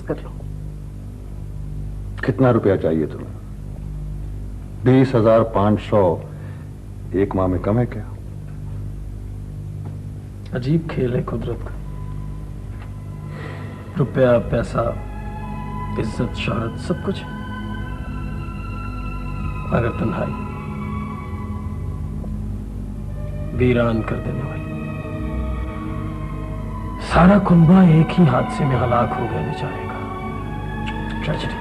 कर लो। कितना रुपया चाहिए तुम्हें? 20,500 एक माह में कम है क्या? अजीब खेल है कुदरत का। रुपया, पैसा, इज्जत, शोहरत, सब कुछ, मगर तन्हाई वीरान कर देने वाली। सारा कुनबा एक ही हादसे में हलाक हो गया बेचारे का। Tragedy,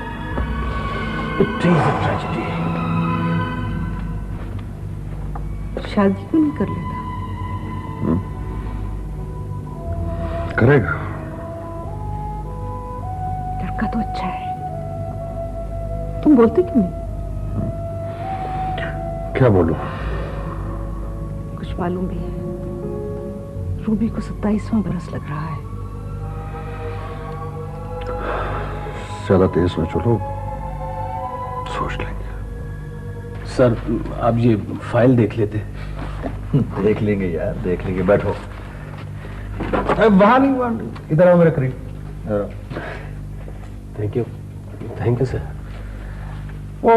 it is a tragedy. शादी क्यों नहीं कर लेता? करेगा। लड़का तो अच्छा है, तुम बोलते क्यों नहीं? क्या बोलूं? कुछ मालूम भी है, रूबी को 27वां बरस लग रहा है। ज्यादा तेज में चलो, सोच लेंगे। सर आप ये फाइल देख लेते। देख लेंगे यार, देख लेंगे। बैठो। वहां नहीं, इधर आओ मेरे करीब। Thank you. Thank you sir. वो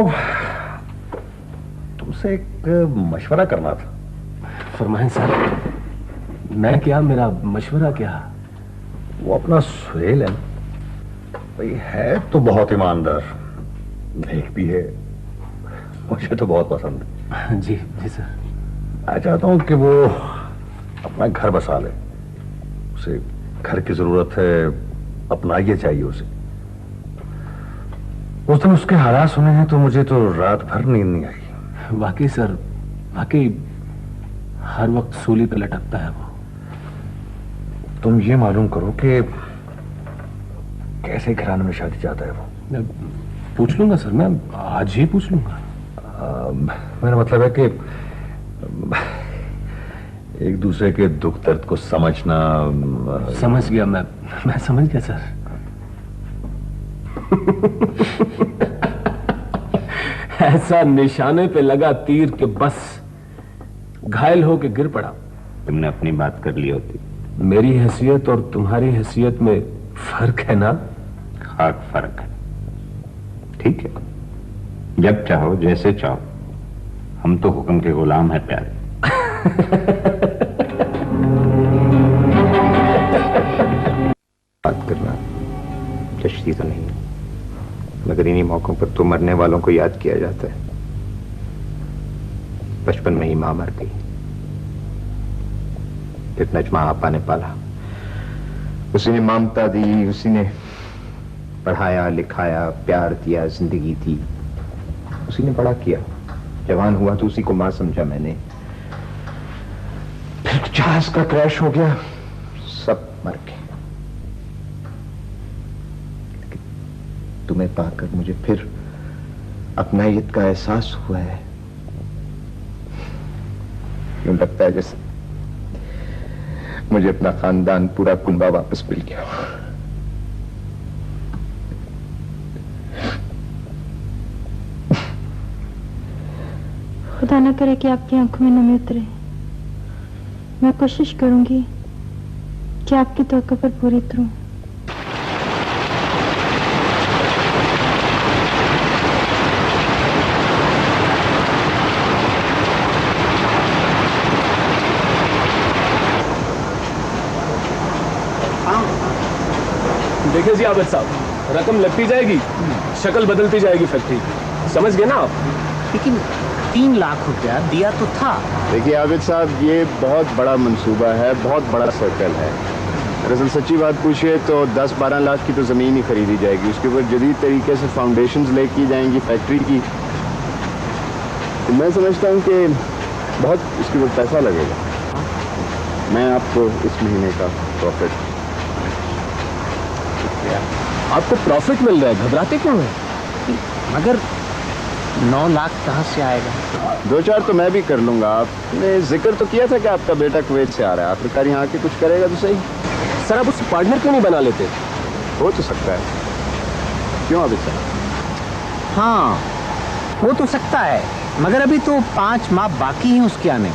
तुमसे एक मशवरा करना था। फरमाएं सर। मैं क्या, मेरा मशवरा क्या? वो अपना सुहेल है ना भाई, है तो बहुत ईमानदार, नेक भी है, मुझे तो बहुत पसंद है। जी जी सर। मैं चाहता हूं कि वो अपना घर बसा ले। उसे घर की जरूरत है, अपना ये चाहिए उसे। उस दिन उसके हालात सुने हैं तो मुझे तो रात भर नींद नहीं आई। वाकई सर, वाकई हर वक्त सूली पे लटकता है वो। तुम ये मालूम करो कि कैसे घराने में शादी चाहता है वो। मैं पूछ लूंगा सर, मैं आज ही पूछ लूंगा। मेरा मतलब है कि एक दूसरे के दुख दर्द को समझना। समझ गया मैं समझ गया सर। ऐसा निशाने पे लगा तीर के बस घायल हो के गिर पड़ा। तुमने अपनी बात कर ली होती। मेरी हैसियत और तुम्हारी हैसियत में फर्क है ना? खाक फर्क है। ठीक है, जब चाहो जैसे चाहो, हम तो हुक्म के गुलाम है प्यारे। बात करना चश्ती तो नहीं, मगर इन्हीं मौकों पर तो मरने वालों को याद किया जाता है। बचपन में ही मां मर गई, फिर नजमा आपा ने पाला, उसी ने ममता दी, उसी ने पढ़ाया लिखाया, प्यार दिया, जिंदगी दी, उसी ने बड़ा किया। जवान हुआ तो उसी को मां समझा मैंने। फिर जहाज का क्रैश हो गया, सब मर गए। तुम्हें पाकर मुझे फिर अपनायत का एहसास हुआ है। यूं लगता है जैसे मुझे अपना खानदान, पूरा कुनबा वापस मिल गया। खुदा न करे कि आपकी आंखों में नमी उतरे। मैं कोशिश करूंगी कि आपकी तवक्को पर पूरी उतरूं। देखिए जी आबिद साहब, रकम लगती जाएगी, शक्ल बदलती जाएगी फैक्ट्री, समझ गए ना आप? लेकिन 3 लाख रुपया दिया तो था। देखिए आबिद साहब, ये बहुत बड़ा मंसूबा है, बहुत बड़ा सर्कल है। दरअसल सच्ची बात पूछिए तो 10-12 लाख की तो ज़मीन ही खरीदी जाएगी, उसके ऊपर जदीद तरीके से फाउंडेशंस ले की जाएंगी फैक्ट्री की। तो मैं समझता हूँ कि बहुत इसके ऊपर पैसा लगेगा। मैं आपको इस महीने का प्रॉफिट। आपको प्रॉफिट मिल रहा है, घबराते क्यों हैं? मगर 9 लाख कहाँ से आएगा? 2-4 तो मैं भी कर लूंगा। आपने जिक्र तो किया था कि आपका बेटा कुवैत से आ रहा है, आखिरकार यहाँ आके कुछ करेगा तो सही। सर आप उस पार्टनर क्यों नहीं बना लेते? हो तो सकता है, क्यों आबिद साहब? हाँ, हो तो सकता है, मगर अभी तो 5 माह बाकी हैं उसके आने।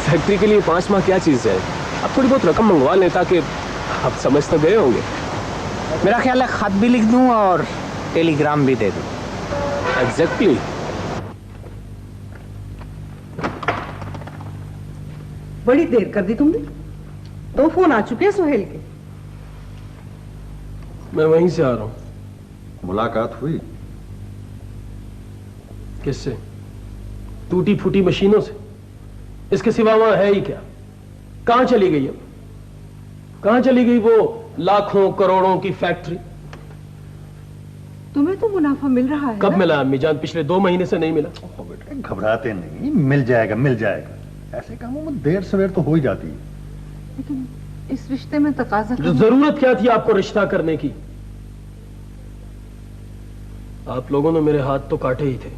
फैक्ट्री के लिए 5 माह क्या चीज है? आप थोड़ी बहुत रकम मंगवा लें ताकि आप समझ तो गए होंगे। मेरा ख्याल है खत भी लिख दूं और टेलीग्राम भी दे दूं। एग्जैक्टली। बड़ी देर कर दी तुमने। 2 फोन आ चुके हैं सुहेल के। मैं वहीं से आ रहा हूं। मुलाकात हुई? किससे? टूटी फूटी मशीनों से। इसके सिवा वहां है ही क्या? कहां चली गई अब? कहां चली गई वो लाखों करोड़ों की फैक्ट्री? तुम्हें तो मुनाफा मिल रहा है कब ना? मिला अम्मी जान? पिछले 2 महीने से नहीं मिला। ओ बेटे घबराते नहीं, मिल जाएगा मिल जाएगा। ऐसे कामों में देर सवेर तो हो ही जाती है। लेकिन इस रिश्ते में तकाजा जो जरूरत क्या थी आपको रिश्ता करने की? आप लोगों ने मेरे हाथ तो काटे ही थे,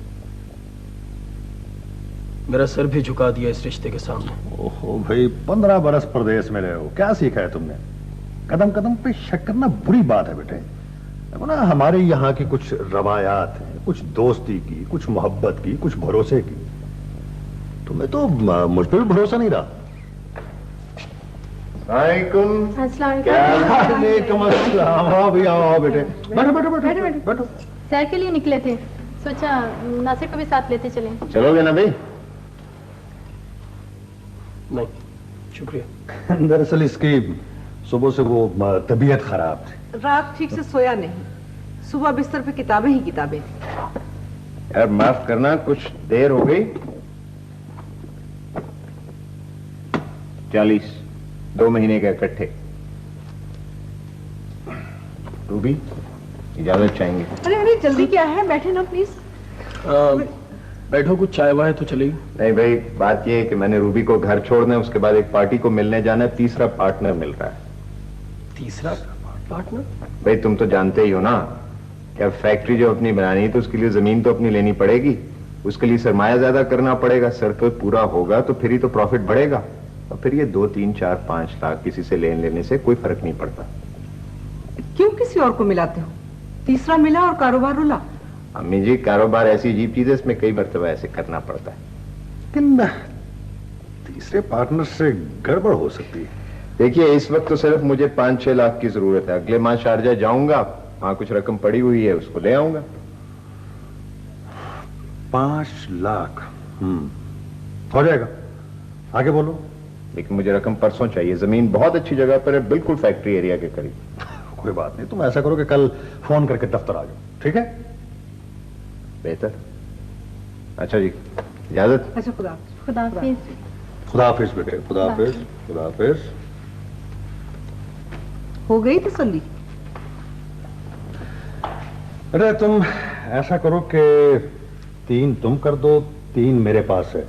मेरा सर भी झुका दिया इस रिश्ते के सामने। ओहो भाई 15 बरस प्रदेश में रहे हो, क्या सीखा है तुमने? कदम कदम पे शक करना बुरी बात है बेटे। देखो ना हमारे यहाँ की कुछ रवायात हैं, कुछ दोस्ती की, कुछ मोहब्बत की, कुछ भरोसे की। तुम्हें तो मुझ पर भी भरोसा नहीं रहा। वालेकुम अस्सलाम। आओ भैया आओ बेटे, बैठो बैठो बैठो बैठो। सैर के लिए निकले थे, सोचा नासिर को भी साथ लेते चले। चलोगे ना भाई? नहीं शुक्रिया। दरअसल इसकी सुबह से वो तबीयत खराब थी। रात ठीक से सोया नहीं, सुबह बिस्तर पे किताबें ही किताबें। यार माफ करना, कुछ देर हो गई। 40 2 महीने के इकट्ठे। रूबी इजाजत चाहेंगे? अरे अरे जल्दी क्या है, बैठे ना प्लीज। बैठो, कुछ चाय वाय तो चलेगी? नहीं भाई, बात यह है कि मैंने रूबी को घर छोड़ना है, उसके बाद एक पार्टी को मिलने जाना है, तीसरा पार्टनर मिल रहा है। तीसरा पार्टनर? भाई तुम तो जानते ही हो ना कि अब फैक्ट्री जो अपनी बनानी है तो उसके लिए जमीन तो अपनी लेनी पड़ेगी, उसके लिए सरमाया ज्यादा करना पड़ेगा। सर्कल पूरा होगा तो फिर ही तो प्रॉफिट बढ़ेगा। और फिर ये 2, 3, 4, 5 लाख किसी से लेने से कोई फर्क नहीं पड़ता। क्यों किसी और को मिलाते हो? तीसरा मिला और कारोबार रुला। अम्मी जी, कारोबार ऐसी अजीब चीज है, इसमें कई मरतबा ऐसे करना पड़ता है। लेकिन तीसरे पार्टनर से गड़बड़ हो सकती है। देखिए इस वक्त तो सिर्फ मुझे 5-6 लाख की जरूरत है। अगले माह शारजा जाऊंगा, वहां कुछ रकम पड़ी हुई है, उसको ले आऊंगा। 5 लाख हो जाएगा। आगे बोलो। लेकिन मुझे रकम परसों चाहिए। जमीन बहुत अच्छी जगह पर है, बिल्कुल फैक्ट्री एरिया के करीब। कोई बात नहीं, तुम ऐसा करो कि कल फोन करके दफ्तर आ जाओ, ठीक है? बेहतर। अच्छा जी, इजाजत। अच्छा खुदा खुदा हाफिज। खुदा हाफिज बेटे, खुदा हाफिज, खुदा हाफिज। हो गई तसल्ली? अरे तुम ऐसा करो कि 3 तुम कर दो, 3 मेरे पास है,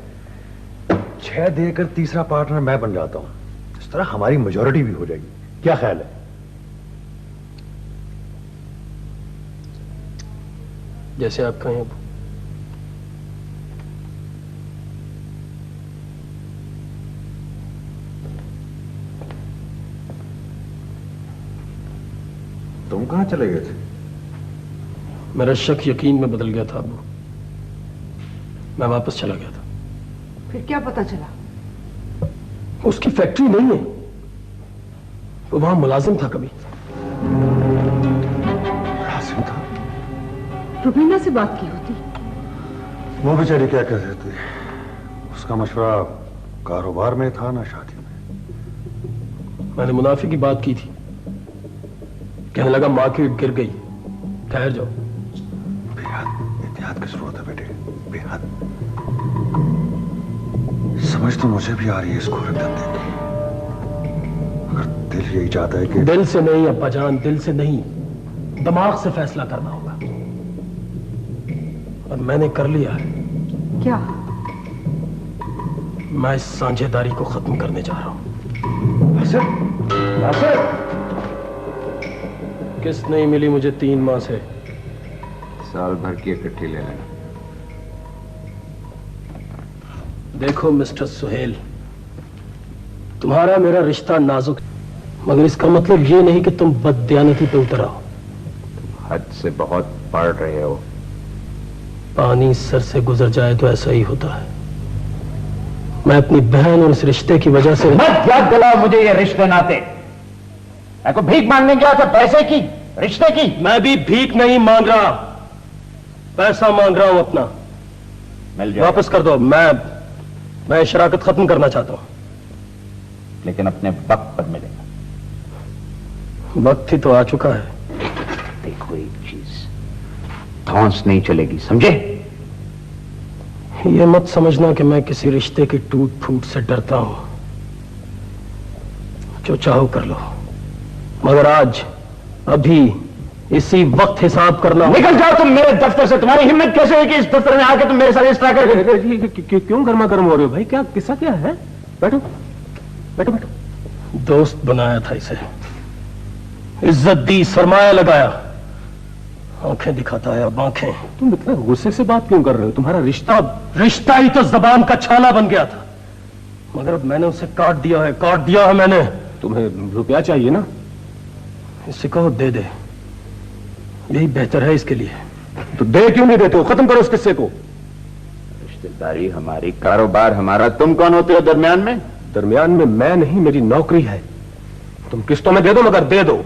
6 देकर तीसरा पार्टनर मैं बन जाता हूं। इस तरह हमारी मेजॉरिटी भी हो जाएगी। क्या ख्याल है? जैसे आप कहें। अब तुम कहां चले गए थे? मेरा शक यकीन में बदल गया था अबू, मैं वापस चला गया था। फिर क्या पता चला? उसकी फैक्ट्री नहीं है, वो वहां मुलाजिम था। कभी मुलाजिम था? रुबीना से बात की होती। वो बेचारी क्या कर रही थी? उसका मशवरा कारोबार में था ना शादी में। मैंने मुनाफे की बात की थी, कहने लगा मार्केट गिर गई, ठहर जाओ। बेहद एहतियात की जरूरत है बेटे, बेहद। समझ तो मुझे भी आ रही है इसको रख देने की, मगर दिल यही चाहता है कि। दिल से नहीं अब्बा जान, दिल से नहीं, दिमाग से फैसला करना होगा। और मैंने कर लिया है। क्या? मैं इस साझेदारी को खत्म करने जा रहा हूं। किस्त नहीं मिली मुझे 3 माह से। साल भर की इकट्ठी ले लेना। देखो मिस्टर सुहेल, तुम्हारा मेरा रिश्ता नाजुक, मगर इसका मतलब ये नहीं कि तुम बददियानती पे उतर आओ। हद से बहुत पढ़ रहे हो। पानी सर से गुजर जाए तो ऐसा ही होता है। मैं अपनी बहन और इस रिश्ते की वजह से। मत याद दिलाओ मुझे ये रिश्ते नाते। मैं को भीख मांगने गया था पैसे की, रिश्ते की। मैं भी भीख नहीं मांग रहा, पैसा मांग रहा हूं अपना। मिल जाएगा। वापस कर दो। मैं शराकत खत्म करना चाहता हूं। लेकिन अपने वक्त पर मिलेगा। वक्त ही तो आ चुका है। देखो एक चीज, धौंस नहीं चलेगी, समझे? ये मत समझना कि मैं किसी रिश्ते की टूट फूट से डरता हूं। जो चाहो कर लो, मगर आज अभी इसी वक्त हिसाब करना। निकल जाओ तुम मेरे दफ्तर से। तुम्हारी हिम्मत कैसे हुई कि इस दफ्तर में आके तुम मेरे साथ इस तरह कर। क्यों गर्मा गर्म हो रहे हो भाई? क्या किस्सा क्या है? बैठो बैठो बैठो। दोस्त बनाया था इसे, इज्जत दी, सरमाया लगाया, आंखें दिखाता है अब आंखें। तुम इतना गुस्से से बात क्यों कर रहे हो? तुम्हारा रिश्ता ही तो जबान का छाला बन गया था, मगर अब मैंने उसे काट दिया है मैंने। तुम्हें रुपया चाहिए ना? इसे कहो दे दे, यही बेहतर है इसके लिए। तो दे क्यों नहीं देते हो? खत्म करो उस किस्से को। रिश्तेदारी हमारी, कारोबार हमारा, तुम कौन होते हो दरमियान में? दरमियान में मैं नहीं, मेरी नौकरी है। तुम किस्तों में दे दो, मगर दे दो।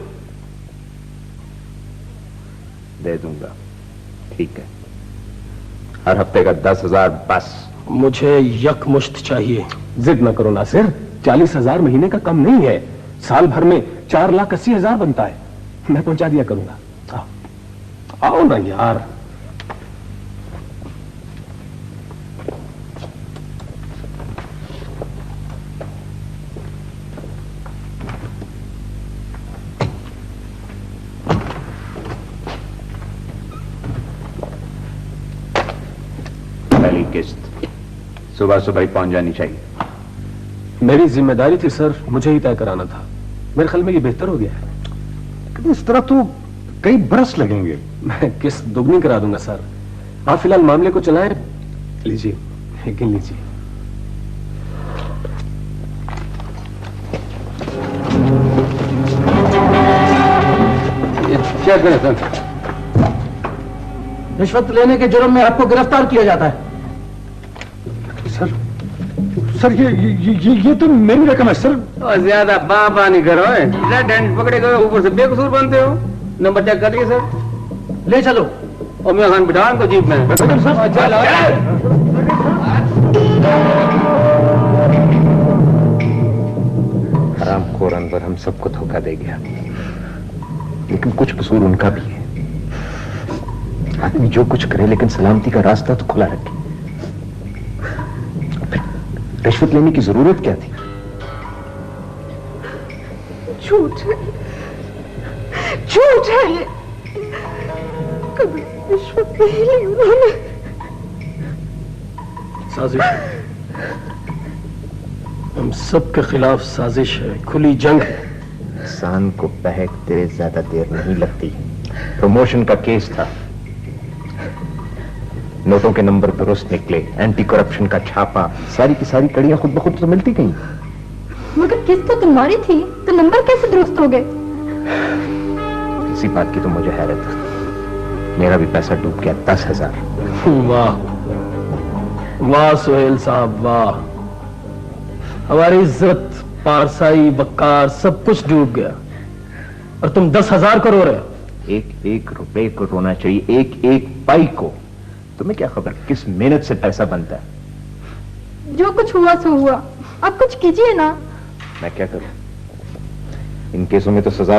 दे दूंगा, ठीक है। हर हफ्ते का 10,000 बस। मुझे यकमुश्त चाहिए। जिद न करो नासिर, 40,000 महीने का कम नहीं है। साल भर में 4,80,000 बनता है। मैं पहुंचा दिया करूंगा। आओ ना यार। पहली किस्त सुबह सुबह ही पहुंच जानी चाहिए। मेरी जिम्मेदारी थी सर, मुझे ही तय कराना था। मेरे ख्याल में ये बेहतर हो गया है। इस तरह तो कई बरस लगेंगे। मैं किस्त दुगनी करा दूंगा सर। आप फिलहाल मामले को चलाएं। लीजिए, गिन लीजिए। क्या करें सर? रिश्वत लेने के जुर्म में आपको गिरफ्तार किया जाता है। सर ये तो मेरी रकम है सर। ज्यादा बाबा नहीं करो, रेड हैंड पकड़े गए, ऊपर से बेकसूर बनते हो। नंबर चेक कर लिए सर? ले चलो। और मैं खान बिठा को जीप में। हरामखोर अनवर हम सबको धोखा दे गया, लेकिन कुछ कसूर उनका भी है। आदमी जो कुछ करे, लेकिन सलामती का रास्ता तो खुला रखे। रिश्वत लेने की जरूरत क्या थी? झूठ है, झूठ है ये। कभी रिश्वत नहीं ली उन्होंने। साजिश, हम सबके खिलाफ साजिश है, खुली जंग है। इंसान को बहक तेरे ज्यादा देर नहीं लगती। प्रमोशन का केस था, नोटों के नंबर दुरुस्त निकले, एंटी करप्शन का छापा, सारी की सारी कड़ियां खुद ब खुद तो मिलती गई। मगर किस्त तो तुम्हारी थी, तो नंबर कैसे दुरुस्त हो गए? इसी बात की तो मुझे हैरत है। मेरा भी पैसा डूब गया, 10,000। वाह वाह सुहेल साहब, वाह। हमारी इज्जत, पारसाई, वकार, सब कुछ डूब गया, और तुम 10,000 को रो रहे हो। एक एक रुपए को रोना चाहिए, एक एक पाई को। तुम्हें क्या खबर किस मेहनत से पैसा बनता है? जो कुछ हुआ सो हुआ, अब कुछ कीजिए ना। मैं क्या करूं? इन केसों में तो सजा भी